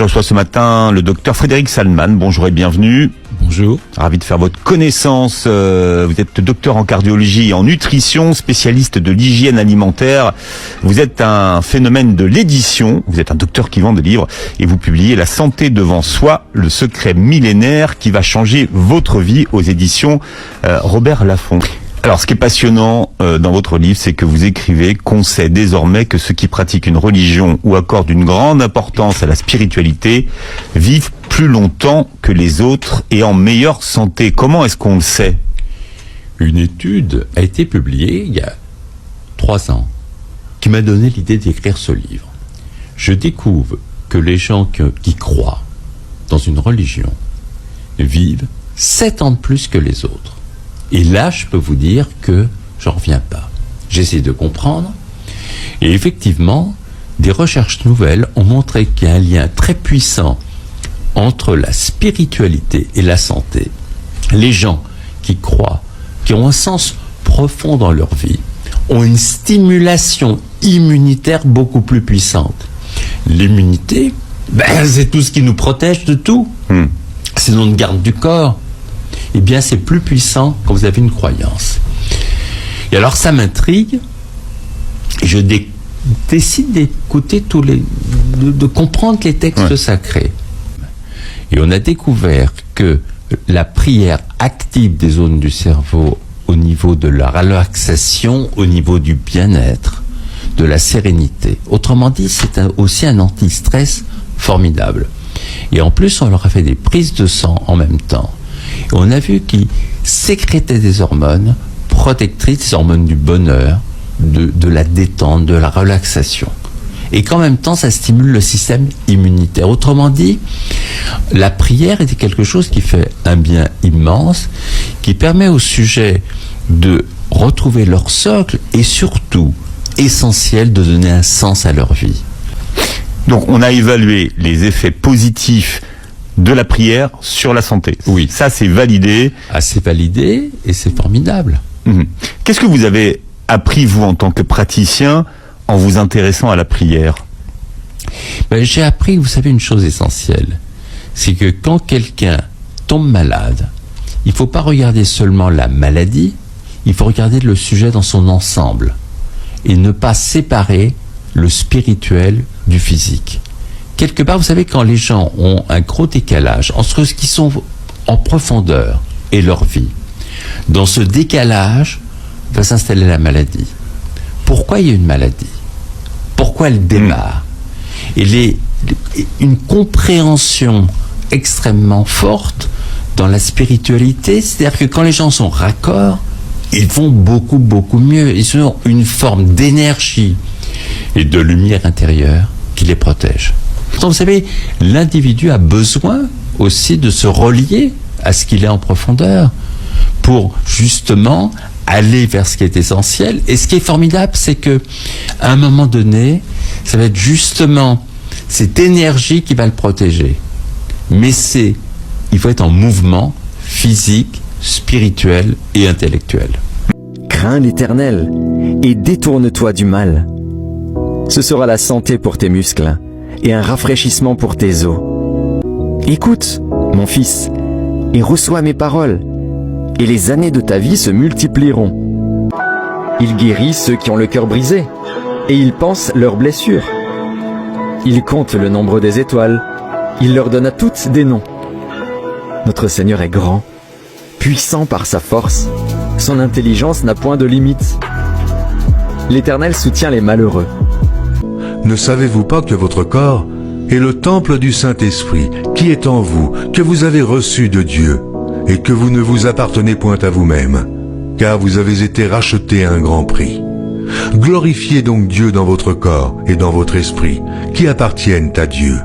Je reçois ce matin le docteur Frédéric Salman. Bonjour et bienvenue. Bonjour. Ravi de faire votre connaissance. Vous êtes docteur en cardiologie et en nutrition, spécialiste de l'hygiène alimentaire. Vous êtes un phénomène de l'édition. Vous êtes un docteur qui vend des livres et vous publiez La santé devant soi, le secret millénaire qui va changer votre vie aux éditions Robert Laffont. Alors, ce qui est passionnant dans votre livre, c'est que vous écrivez qu'on sait désormais que ceux qui pratiquent une religion ou accordent une grande importance à la spiritualité vivent plus longtemps que les autres et en meilleure santé. Comment est-ce qu'on le sait ? Une étude a été publiée il y a 3 ans qui m'a donné l'idée d'écrire ce livre. Je découvre que les gens qui croient dans une religion vivent 7 ans de plus que les autres. Et là, je peux vous dire que j'en reviens pas. J'essaie de comprendre. Et effectivement, des recherches nouvelles ont montré qu'il y a un lien très puissant entre la spiritualité et la santé. Les gens qui croient, qui ont un sens profond dans leur vie, ont une stimulation immunitaire beaucoup plus puissante. L'immunité, c'est tout ce qui nous protège de tout. C'est notre garde du corps. Eh bien, c'est plus puissant quand vous avez une croyance. Et alors, ça m'intrigue. Je décide d'écouter de comprendre les textes sacrés. Et on a découvert que la prière active des zones du cerveau au niveau de la relaxation, au niveau du bien-être, de la sérénité. Autrement dit, c'est aussi un anti-stress formidable. Et en plus, on leur a fait des prises de sang en même temps. Et on a vu qu'ils sécrétaient des hormones protectrices, des hormones du bonheur, de la détente, de la relaxation. Et qu'en même temps, ça stimule le système immunitaire. Autrement dit, la prière était quelque chose qui fait un bien immense, qui permet aux sujets de retrouver leur socle et surtout, essentiel, de donner un sens à leur vie. Donc, on a évalué les effets positifs de la prière sur la santé. Oui. Ça, c'est validé. Ah, c'est validé et c'est formidable. Qu'est-ce que vous avez appris, vous, en tant que praticien, en vous intéressant à la prière ? J'ai appris, vous savez, une chose essentielle. C'est que quand quelqu'un tombe malade, il ne faut pas regarder seulement la maladie, il faut regarder le sujet dans son ensemble et ne pas séparer le spirituel du physique. Quelque part, vous savez, quand les gens ont un gros décalage entre ce qu'ils sont en profondeur et leur vie, dans ce décalage va s'installer la maladie. Pourquoi il y a une maladie ? Pourquoi elle démarre ? Et une compréhension extrêmement forte dans la spiritualité, c'est-à-dire que quand les gens sont raccords, ils vont beaucoup, beaucoup mieux. Ils ont une forme d'énergie et de lumière intérieure qui les protège. Donc, vous savez, l'individu a besoin aussi de se relier à ce qu'il est en profondeur pour justement aller vers ce qui est essentiel. Et ce qui est formidable, c'est que à un moment donné, ça va être justement cette énergie qui va le protéger. Mais il faut être en mouvement physique, spirituel et intellectuel. Crains l'Éternel et détourne-toi du mal. Ce sera la santé pour tes muscles et un rafraîchissement pour tes os. Écoute, mon fils, et reçois mes paroles, et les années de ta vie se multiplieront. Il guérit ceux qui ont le cœur brisé, et il pense leurs blessures. Il compte le nombre des étoiles, il leur donne à toutes des noms. Notre Seigneur est grand, puissant par sa force, son intelligence n'a point de limite. L'Éternel soutient les malheureux. Ne savez-vous pas que votre corps est le temple du Saint-Esprit qui est en vous, que vous avez reçu de Dieu, et que vous ne vous appartenez point à vous-même, car vous avez été rachetés à un grand prix. Glorifiez donc Dieu dans votre corps et dans votre esprit, qui appartiennent à Dieu.